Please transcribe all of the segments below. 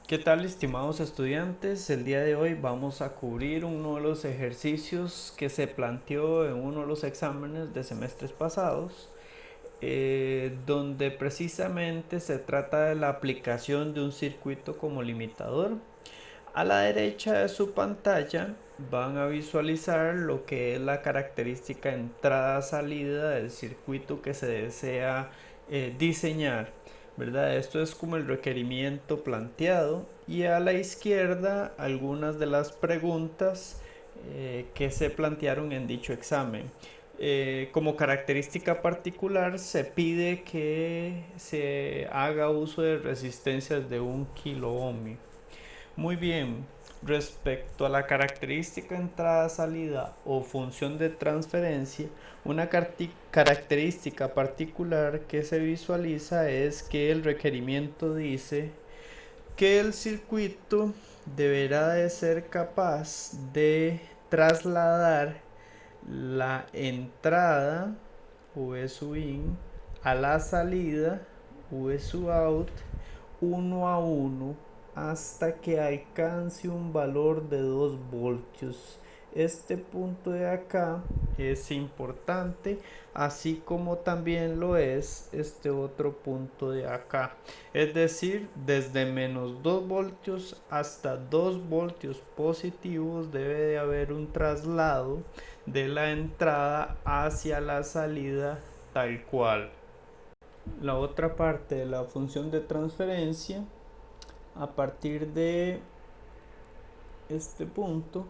¿Qué tal, estimados estudiantes? El día de hoy vamos a cubrir uno de los ejercicios que se planteó en uno de los exámenes de semestres pasados, donde precisamente se trata de la aplicación de un circuito como limitador. A la derecha de su pantalla van a visualizar lo que es la característica entrada-salida del circuito que se desea diseñar, ¿verdad? Esto es como el requerimiento planteado, y a la izquierda algunas de las preguntas que se plantearon en dicho examen. Como característica particular se pide que se haga uso de resistencias de 1 kilo ohmio. Muy bien, respecto a la característica entrada-salida o función de transferencia, una característica particular que se visualiza es que el requerimiento dice que el circuito deberá de ser capaz de trasladar la entrada V sub in a la salida V sub out uno a uno hasta que alcance un valor de 2 voltios. Este punto de acá es importante, así como también lo es este otro punto de acá. Es decir, desde menos 2 voltios hasta 2 voltios positivos debe de haber un traslado de la entrada hacia la salida tal cual. La otra parte de la función de transferencia, a partir de este punto,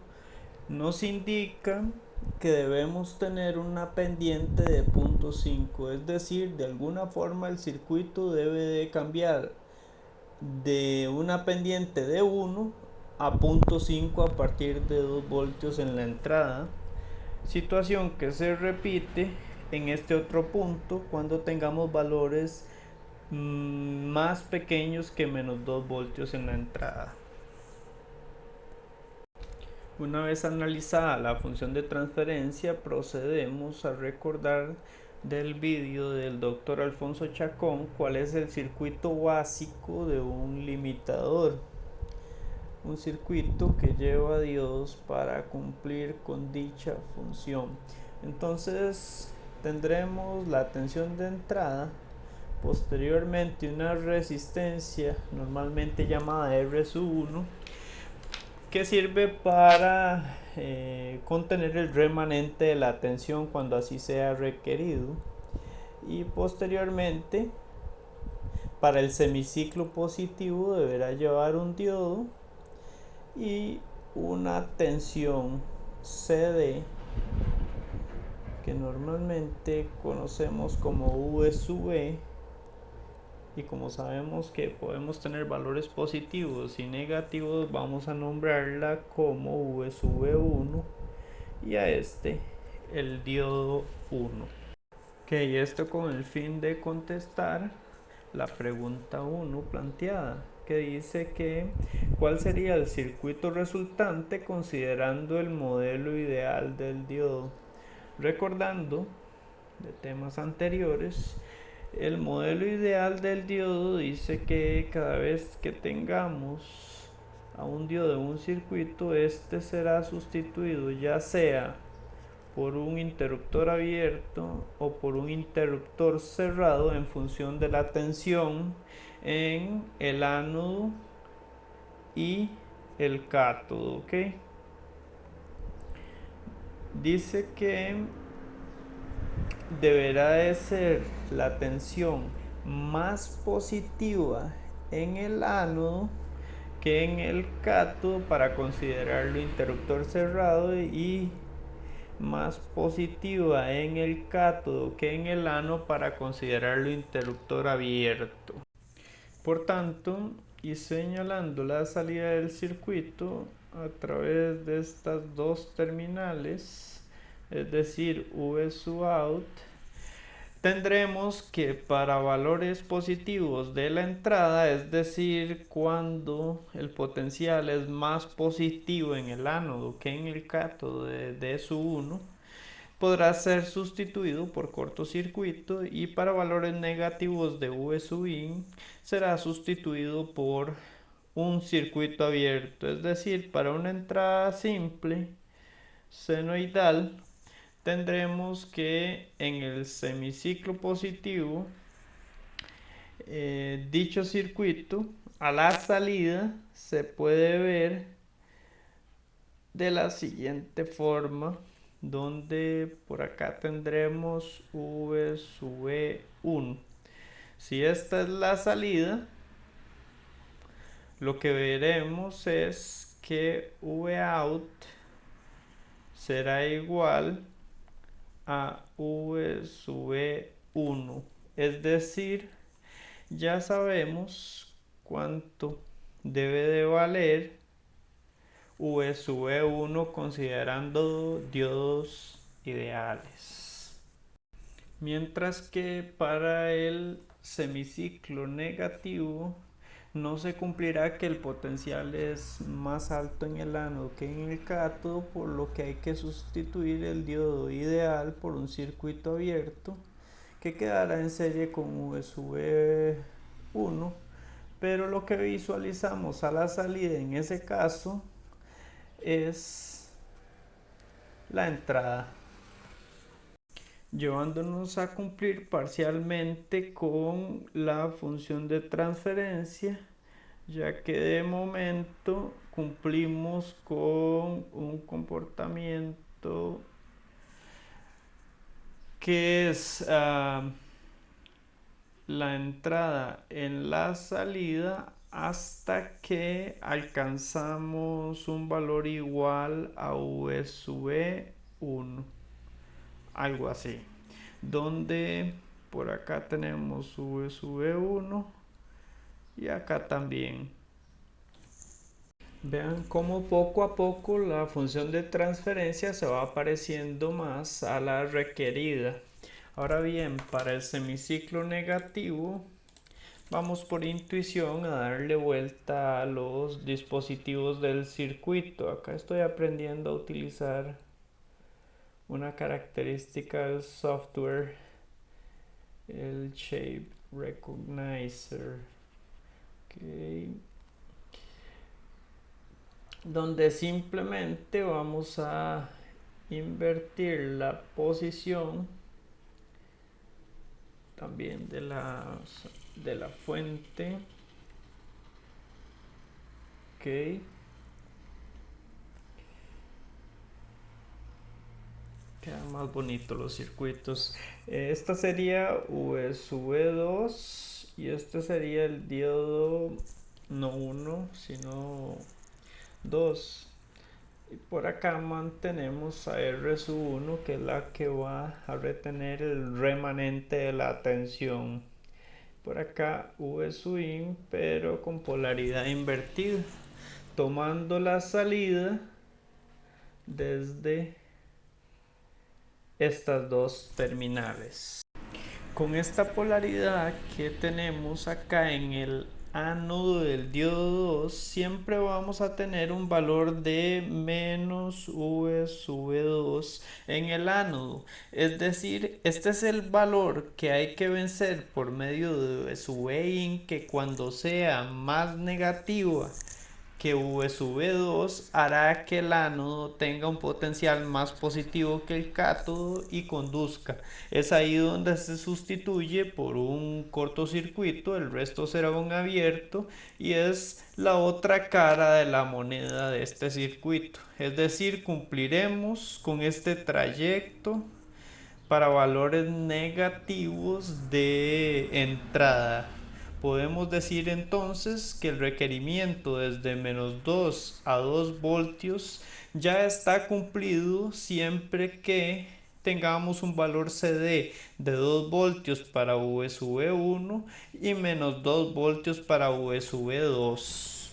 nos indica que debemos tener una pendiente de 0.5, es decir, de alguna forma el circuito debe de cambiar de una pendiente de 1 a 0.5 a partir de 2 voltios en la entrada, situación que se repite en este otro punto cuando tengamos valores más pequeños que menos 2 voltios en la entrada. Una vez analizada la función de transferencia, procedemos a recordar del vídeo del doctor Alfonso Chacón cuál es el circuito básico de un limitador. Un circuito que lleva a Dios para cumplir con dicha función. Entonces tendremos la tensión de entrada, posteriormente una resistencia normalmente llamada R sub 1, que sirve para contener el remanente de la tensión cuando así sea requerido, y posteriormente para el semiciclo positivo deberá llevar un diodo y una tensión CD que normalmente conocemos como V sub E, y como sabemos que podemos tener valores positivos y negativos, vamos a nombrarla como V sub 1 y a este el diodo 1. Ok, esto con el fin de contestar la pregunta 1 planteada, que dice que cuál sería el circuito resultante considerando el modelo ideal del diodo. Recordando de temas anteriores, el modelo ideal del diodo dice que cada vez que tengamos a un diodo en un circuito, este será sustituido ya sea por un interruptor abierto o por un interruptor cerrado en función de la tensión en el ánodo y el cátodo. ¿Ok? Dice que deberá de ser la tensión más positiva en el ánodo que en el cátodo para considerarlo interruptor cerrado, y más positiva en el cátodo que en el ánodo para considerarlo interruptor abierto. Por tanto, y señalando la salida del circuito a través de estas dos terminales, es decir, V sub out, tendremos que para valores positivos de la entrada, es decir, cuando el potencial es más positivo en el ánodo que en el cátodo de D sub 1, podrá ser sustituido por cortocircuito, y para valores negativos de V sub in será sustituido por un circuito abierto. Es decir, para una entrada simple senoidal tendremos que en el semiciclo positivo dicho circuito a la salida se puede ver de la siguiente forma, donde por acá tendremos V sub 1. Si esta es la salida, lo que veremos es que V out será igual a V sub 1. Es decir, ya sabemos cuánto debe de valer V sub 1 considerando diodos ideales. Mientras que para el semiciclo negativo no se cumplirá que el potencial es más alto en el ánodo que en el cátodo, por lo que hay que sustituir el diodo ideal por un circuito abierto que quedará en serie con V sub 1, pero lo que visualizamos a la salida en ese caso es la entrada, llevándonos a cumplir parcialmente con la función de transferencia, ya que de momento cumplimos con un comportamiento que es la entrada en la salida hasta que alcanzamos un valor igual a V sub 1, algo así, donde por acá tenemos V sub 1 y acá también. Vean cómo poco a poco la función de transferencia se va pareciendo más a la requerida. Ahora bien, para el semiciclo negativo vamos por intuición a darle vuelta a los dispositivos del circuito. Acá estoy aprendiendo a utilizar una característica del software, el Shape Recognizer, okay, donde simplemente vamos a invertir la posición también de la fuente. Ok, quedan más bonitos los circuitos. Esta sería V sub 2 y este sería el diodo no 1 sino 2. Y por acá mantenemos a R sub 1, que es la que va a retener el remanente de la tensión. Por acá V sub in, pero con polaridad invertida, tomando la salida desde estas dos terminales. Con esta polaridad que tenemos acá en el ánodo del diodo 2, siempre vamos a tener un valor de menos V sub 2 en el ánodo. Es decir, este es el valor que hay que vencer por medio de V sub in, que cuando sea más negativa que V sub 2 hará que el ánodo tenga un potencial más positivo que el cátodo y conduzca. Es ahí donde se sustituye por un cortocircuito, el resto será un abierto y es la otra cara de la moneda de este circuito. Es decir, cumpliremos con este trayecto para valores negativos de entrada. Podemos decir entonces que el requerimiento desde menos 2 a 2 voltios ya está cumplido siempre que tengamos un valor CD de 2 voltios para V sub 1 y menos 2 voltios para V sub 2.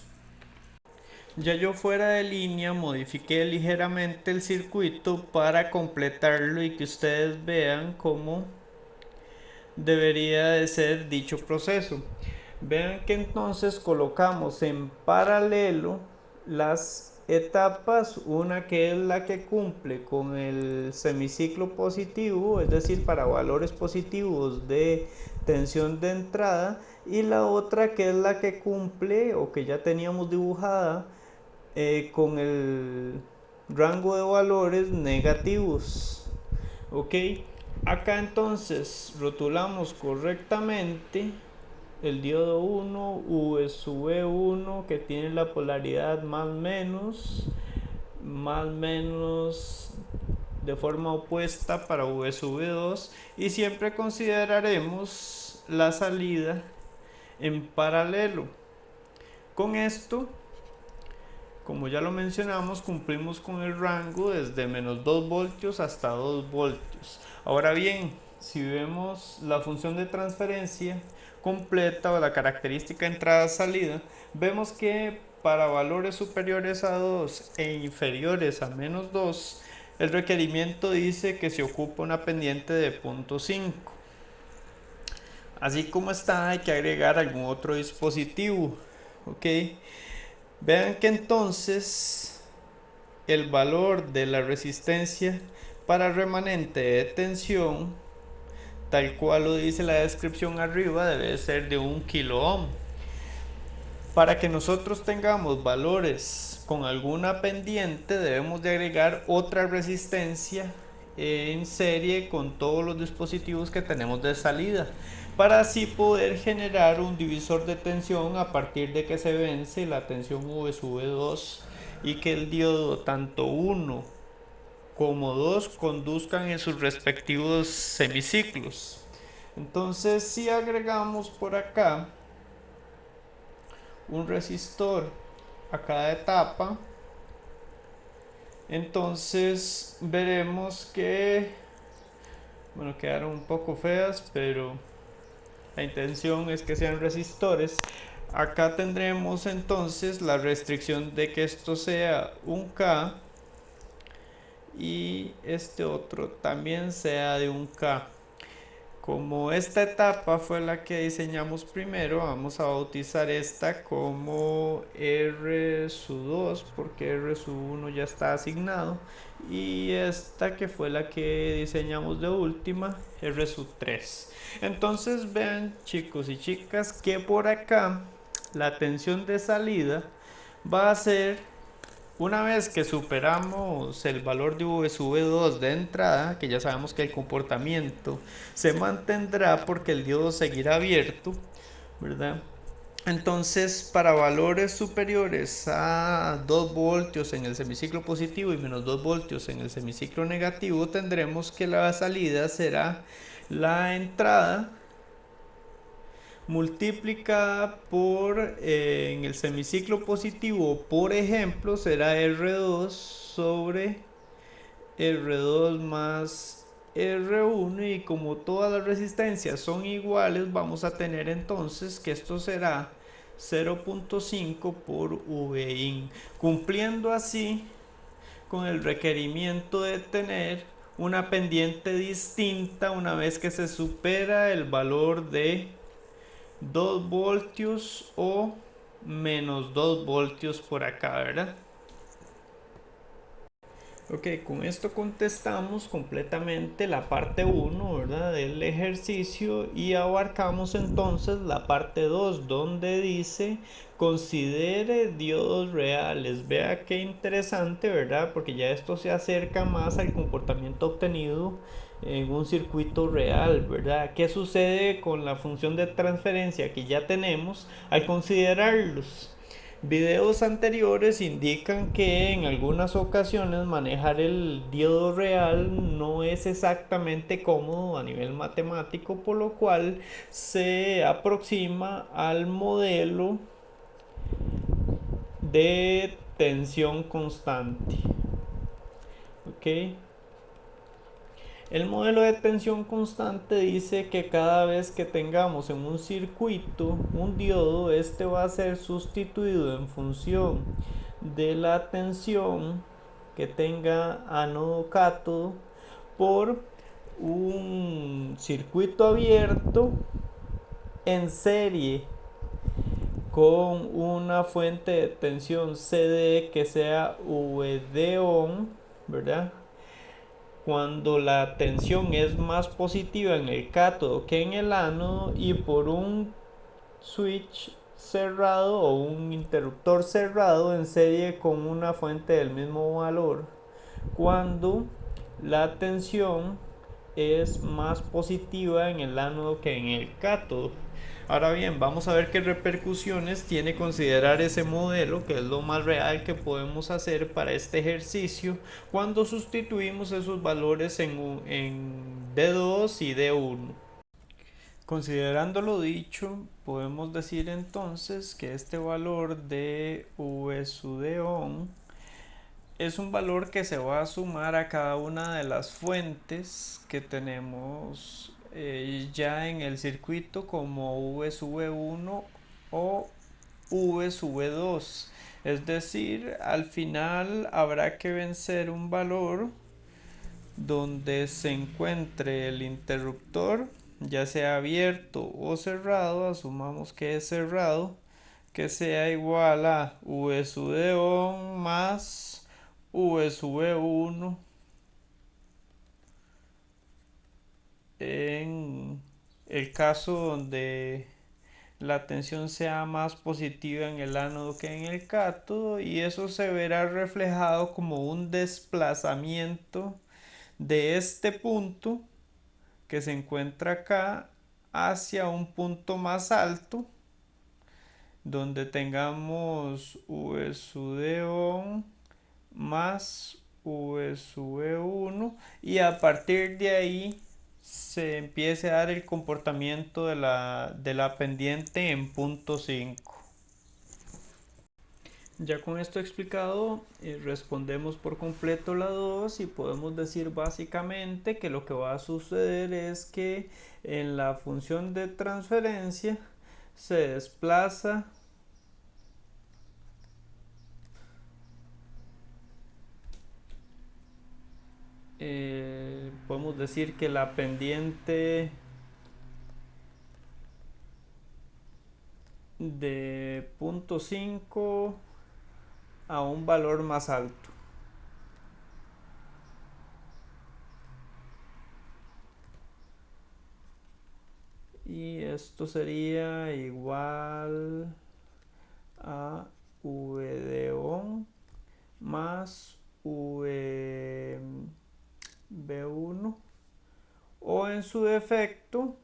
Ya yo fuera de línea modifiqué ligeramente el circuito para completarlo y que ustedes vean cómo debería de ser dicho proceso. Vean que entonces colocamos en paralelo las etapas, una que es la que cumple con el semiciclo positivo, es decir, para valores positivos de tensión de entrada, y la otra que es la que cumple o que ya teníamos dibujada con el rango de valores negativos. Ok, acá entonces rotulamos correctamente el diodo 1 V1 que tiene la polaridad más menos de forma opuesta para V2 y siempre consideraremos la salida en paralelo. Con esto, como ya lo mencionamos, cumplimos con el rango desde menos 2 voltios hasta 2 voltios. Ahora bien, si vemos la función de transferencia completa o la característica entrada-salida, vemos que para valores superiores a 2 e inferiores a menos 2, el requerimiento dice que se ocupa una pendiente de 0.5. Así como está, hay que agregar algún otro dispositivo. ¿Ok? Vean que entonces el valor de la resistencia para remanente de tensión, tal cual lo dice la descripción arriba, debe ser de 1 kilo ohm. Para que nosotros tengamos valores con alguna pendiente, debemos de agregar otra resistencia en serie con todos los dispositivos que tenemos de salida, para así poder generar un divisor de tensión a partir de que se vence la tensión V2 y que el diodo tanto 1 como 2 conduzcan en sus respectivos semiciclos. Entonces, si agregamos por acá un resistor a cada etapa, entonces veremos que, bueno, quedaron un poco feas, pero la intención es que sean resistores. Acá tendremos entonces la restricción de que esto sea un K y este otro también sea de un K. Como esta etapa fue la que diseñamos primero, vamos a bautizar esta como R2 porque R1 ya está asignado, y esta que fue la que diseñamos de última, R3. Entonces vean, chicos y chicas, que por acá la tensión de salida va a ser, una vez que superamos el valor de V2 de entrada, que ya sabemos que el comportamiento se mantendrá porque el diodo seguirá abierto, ¿verdad? Entonces, para valores superiores a 2 voltios en el semiciclo positivo y menos 2 voltios en el semiciclo negativo, tendremos que la salida será la entrada multiplicada por, en el semiciclo positivo, por ejemplo, será R2 sobre R2 más R1, y como todas las resistencias son iguales, vamos a tener entonces que esto será 0.5 por Vin, cumpliendo así con el requerimiento de tener una pendiente distinta una vez que se supera el valor de 2 voltios o menos 2 voltios por acá, ¿verdad? Ok, con esto contestamos completamente la parte 1, ¿verdad?, del ejercicio, y abarcamos entonces la parte 2, donde dice considere diodos reales. Vea qué interesante, ¿verdad?, porque ya esto se acerca más al comportamiento obtenido en un circuito real, ¿verdad? ¿Qué sucede con la función de transferencia que ya tenemos al considerarlos? Videos anteriores indican que en algunas ocasiones manejar el diodo real no es exactamente cómodo a nivel matemático, por lo cual se aproxima al modelo de tensión constante. ¿Ok? El modelo de tensión constante dice que cada vez que tengamos en un circuito un diodo, este va a ser sustituido en función de la tensión que tenga ánodo cátodo por un circuito abierto en serie con una fuente de tensión CD que sea VD on, ¿verdad? Cuando la tensión es más positiva en el cátodo que en el ánodo, y por un switch cerrado o un interruptor cerrado en serie con una fuente del mismo valor cuando la tensión es más positiva en el ánodo que en el cátodo. Ahora bien, vamos a ver qué repercusiones tiene considerar ese modelo, que es lo más real que podemos hacer para este ejercicio, cuando sustituimos esos valores en D2 y D1. Considerando lo dicho, podemos decir entonces que este valor de V sub de on es un valor que se va a sumar a cada una de las fuentes que tenemos ya en el circuito, como V sub 1 o V sub 2. Es decir, al final habrá que vencer un valor donde se encuentre el interruptor, ya sea abierto o cerrado, asumamos que es cerrado, que sea igual a V sub de on más V sub 1 en el caso donde la tensión sea más positiva en el ánodo que en el cátodo, y eso se verá reflejado como un desplazamiento de este punto que se encuentra acá hacia un punto más alto donde tengamos V sub de on más V sub 1, y a partir de ahí se empiece a dar el comportamiento de la pendiente en punto 5. Ya con esto explicado, respondemos por completo la 2 y podemos decir básicamente que lo que va a suceder es que en la función de transferencia se desplaza podemos decir que la pendiente de punto 5 a un valor más alto. Y esto sería igual a V de on más V B1, o en su defecto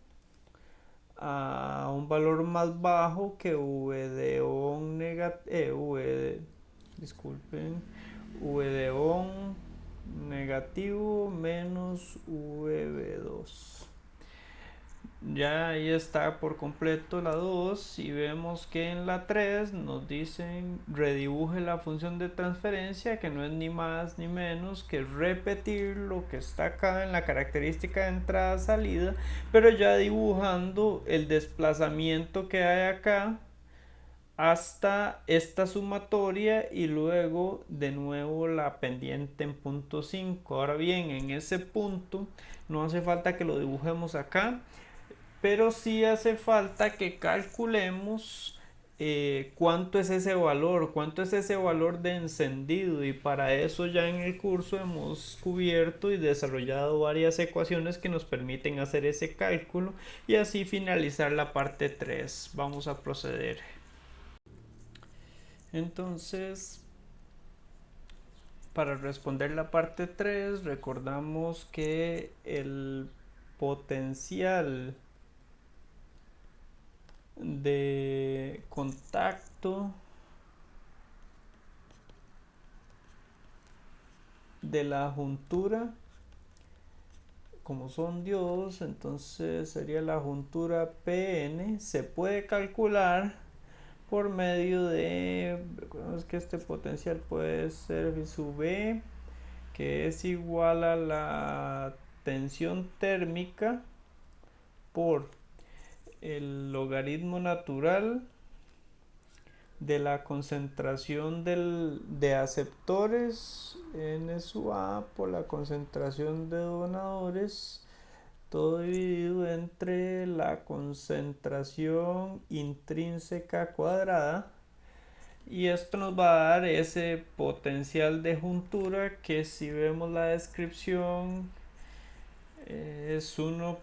a un valor más bajo que V de on disculpen, V de on negativo menos VB2. Ya ahí está por completo la 2 y vemos que en la 3 nos dicen redibuje la función de transferencia, que no es ni más ni menos que repetir lo que está acá en la característica de entrada-salida, pero ya dibujando el desplazamiento que hay acá hasta esta sumatoria y luego de nuevo la pendiente en punto 5. Ahora bien, en ese punto no hace falta que lo dibujemos acá, pero sí hace falta que calculemos cuánto es ese valor de encendido, y para eso ya en el curso hemos cubierto y desarrollado varias ecuaciones que nos permiten hacer ese cálculo y así finalizar la parte 3. Vamos a proceder. Entonces, para responder la parte 3 recordamos que el potencial de contacto de la juntura, como son diodos, entonces sería la juntura PN, se puede calcular por medio de, recordemos que este potencial puede ser V sub B, que es igual a la tensión térmica por el logaritmo natural de la concentración de aceptores n sub a por la concentración de donadores, todo dividido entre la concentración intrínseca cuadrada, y esto nos va a dar ese potencial de juntura que, si vemos la descripción, es 1.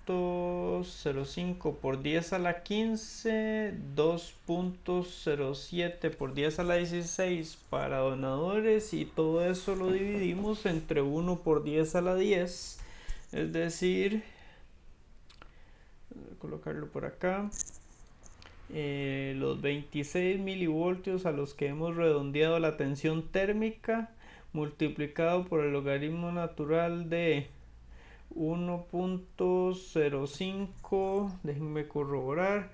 2.05 por 10 a la 15, 2.07 por 10 a la 16 para donadores, y todo eso lo dividimos entre 1 por 10 a la 10, es decir, voy a colocarlo por acá, los 26 milivoltios a los que hemos redondeado la tensión térmica multiplicado por el logaritmo natural de 1.05, déjenme corroborar,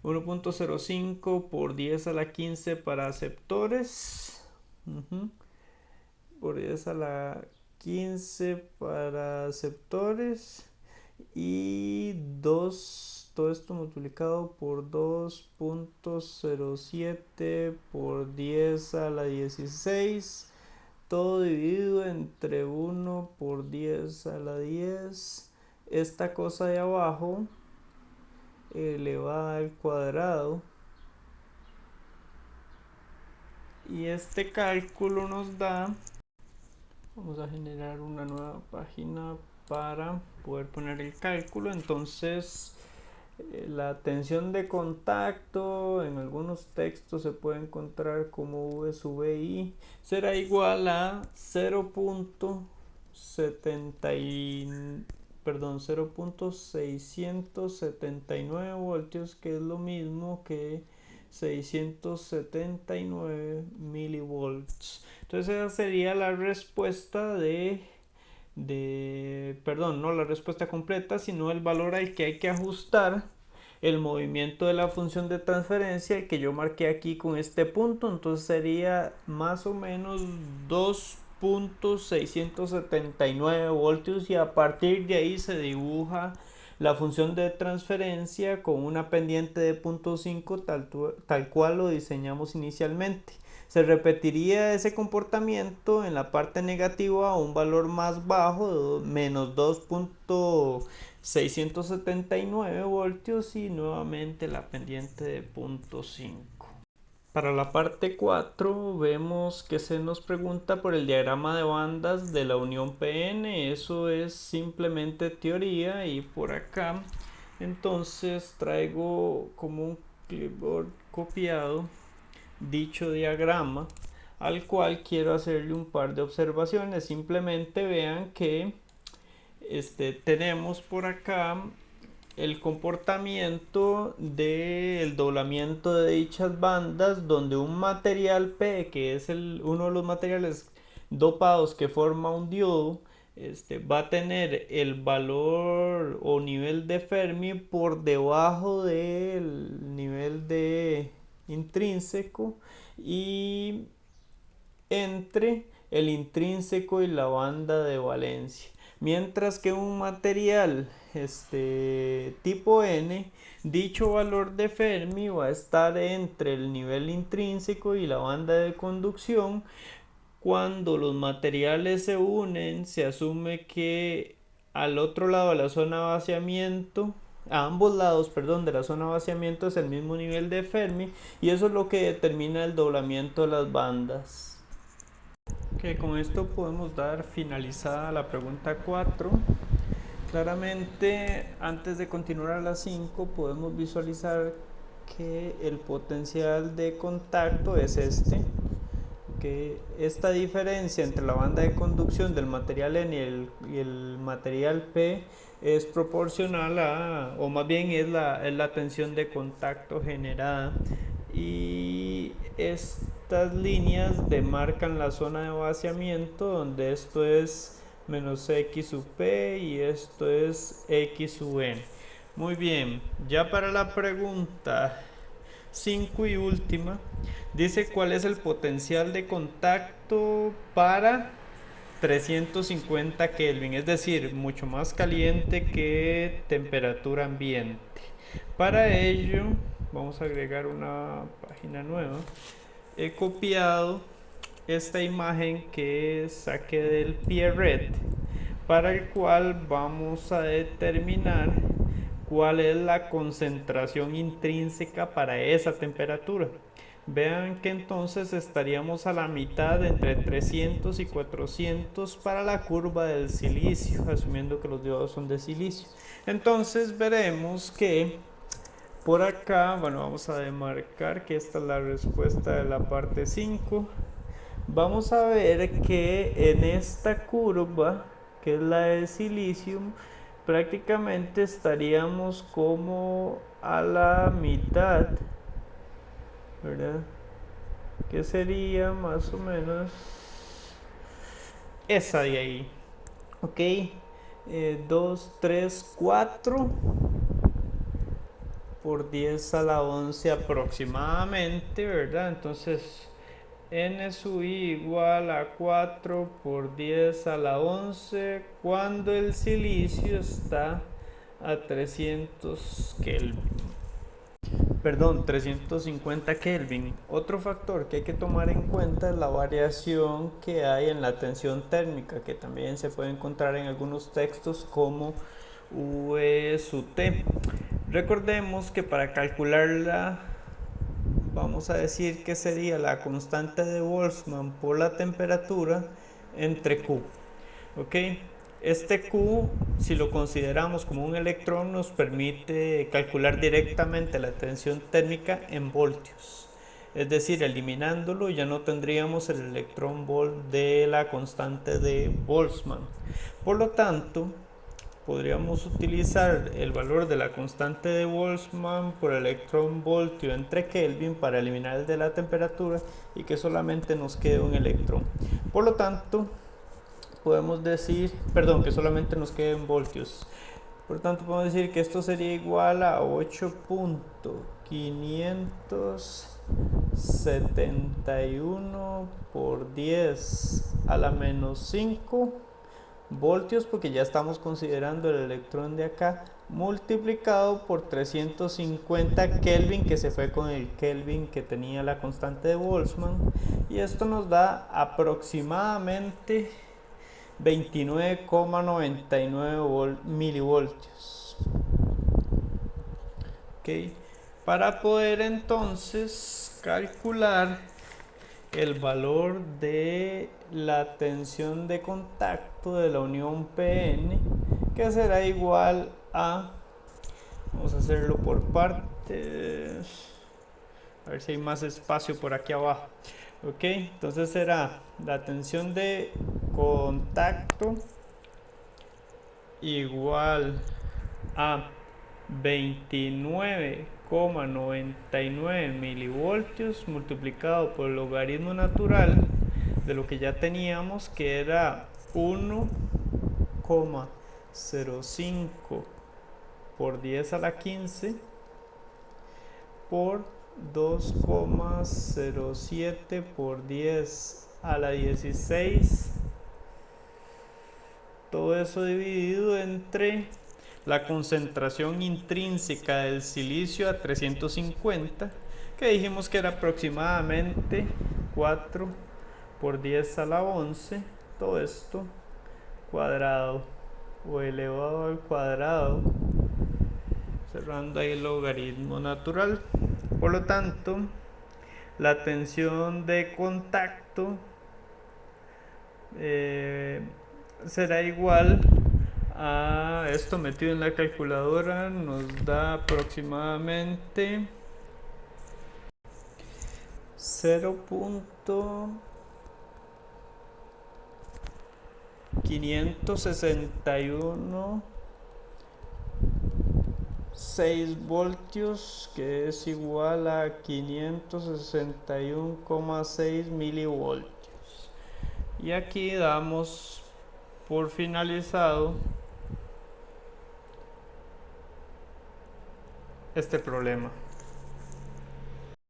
1.05 por 10 a la 15 para aceptores, por 10 a la 15 para aceptores, y 2, todo esto multiplicado por 2.07 por 10 a la 16, todo dividido entre 1 por 10 a la 10. Esta cosa de abajo elevada al cuadrado, y este cálculo nos da, vamos a generar una nueva página para poder poner el cálculo. Entonces la tensión de contacto en algunos textos se puede encontrar como V sub I será igual a 0.679 voltios, que es lo mismo que 679 milivolts. Entonces esa sería la respuesta perdón, no la respuesta completa, sino el valor al que hay que ajustar el movimiento de la función de transferencia que yo marqué aquí con este punto. Entonces sería más o menos 2.679 voltios, y a partir de ahí se dibuja la función de transferencia con una pendiente de 0.5 tal cual lo diseñamos inicialmente. Se repetiría ese comportamiento en la parte negativa a un valor más bajo, de menos 2.679 voltios, y nuevamente la pendiente de 0.5. Para la parte 4 vemos que se nos pregunta por el diagrama de bandas de la unión PN. Eso es simplemente teoría, y por acá entonces traigo como un clipboard copiado dicho diagrama, al cual quiero hacerle un par de observaciones. Simplemente vean que tenemos por acá el comportamiento del doblamiento de dichas bandas, donde un material P, que es uno de los materiales dopados que forma un diodo, va a tener el valor o nivel de Fermi por debajo del nivel de intrínseco, y entre el intrínseco y la banda de valencia. Mientras que un material tipo N, dicho valor de Fermi va a estar entre el nivel intrínseco y la banda de conducción. Cuando los materiales se unen, se asume que al otro lado de la zona de vaciamiento, a ambos lados, perdón, de la zona de vaciamiento es el mismo nivel de Fermi, y eso es lo que determina el doblamiento de las bandas. Ok, con esto podemos dar finalizada la pregunta 4. Claramente, antes de continuar a la 5, podemos visualizar que el potencial de contacto es que esta diferencia entre la banda de conducción del material N y el material P es proporcional a, o más bien es la tensión de contacto generada, y estas líneas demarcan la zona de vaciamiento, donde esto es menos X sub P y esto es X sub N. Muy bien, ya para la pregunta 5 y última, dice cuál es el potencial de contacto para 350 Kelvin, es decir, mucho más caliente que temperatura ambiente. Para ello, vamos a agregar una página nueva. He copiado esta imagen que saqué del Pierret, para el cual vamos a determinar cuál es la concentración intrínseca para esa temperatura. Vean que entonces estaríamos a la mitad entre 300 y 400 para la curva del silicio, asumiendo que los diodos son de silicio. Entonces veremos que por acá, bueno, vamos a demarcar que esta es la respuesta de la parte 5. Vamos a ver que en esta curva, que es la de silicio, prácticamente estaríamos como a la mitad, ¿verdad? Que sería más o menos esa de ahí. Ok, 2, 3, 4 por 10 a la 11 aproximadamente, ¿verdad? Entonces n sub i igual a 4 por 10 a la 11 cuando el silicio está a 300 Kelvin. Perdón, 350 Kelvin. Otro factor que hay que tomar en cuenta es la variación que hay en la tensión térmica, que también se puede encontrar en algunos textos como V sub T. Recordemos que para calcularla vamos a decir que sería la constante de Boltzmann por la temperatura entre Q. ¿Ok? Este Q, si lo consideramos como un electrón, nos permite calcular directamente la tensión térmica en voltios. Es decir, eliminándolo ya no tendríamos el electrón volt de la constante de Boltzmann. Por lo tanto, podríamos utilizar el valor de la constante de Boltzmann por electrón voltio entre Kelvin para eliminar el de la temperatura y que solamente nos quede un electrón. Por lo tanto, podemos decir, perdón, que solamente nos queden voltios. Por lo tanto, podemos decir que esto sería igual a 8.571 por 10 a la menos 5 voltios, porque ya estamos considerando el electrón de acá, multiplicado por 350 Kelvin, que se fue con el Kelvin que tenía la constante de Boltzmann, y esto nos da aproximadamente 29,99 milivoltios. Okay. Para poder entonces calcular el valor de la tensión de contacto de la unión PN, que será igual a, vamos a hacerlo por partes, a ver si hay más espacio por aquí abajo. Ok, entonces será la tensión de contacto igual a 29,99 milivoltios multiplicado por el logaritmo natural de lo que ya teníamos, que era 1,05 por 10 a la 15 por 2,07 por 10 a la 16, todo eso dividido entre la concentración intrínseca del silicio a 350, que dijimos que era aproximadamente 4 por 10 a la 11, todo esto cuadrado o elevado al cuadrado, cerrando ahí el logaritmo natural. Por lo tanto, la tensión de contacto será igual a esto metido en la calculadora, nos da aproximadamente 0.561,6 voltios, que es igual a 561,6 milivoltios. Y aquí damos por finalizado este problema.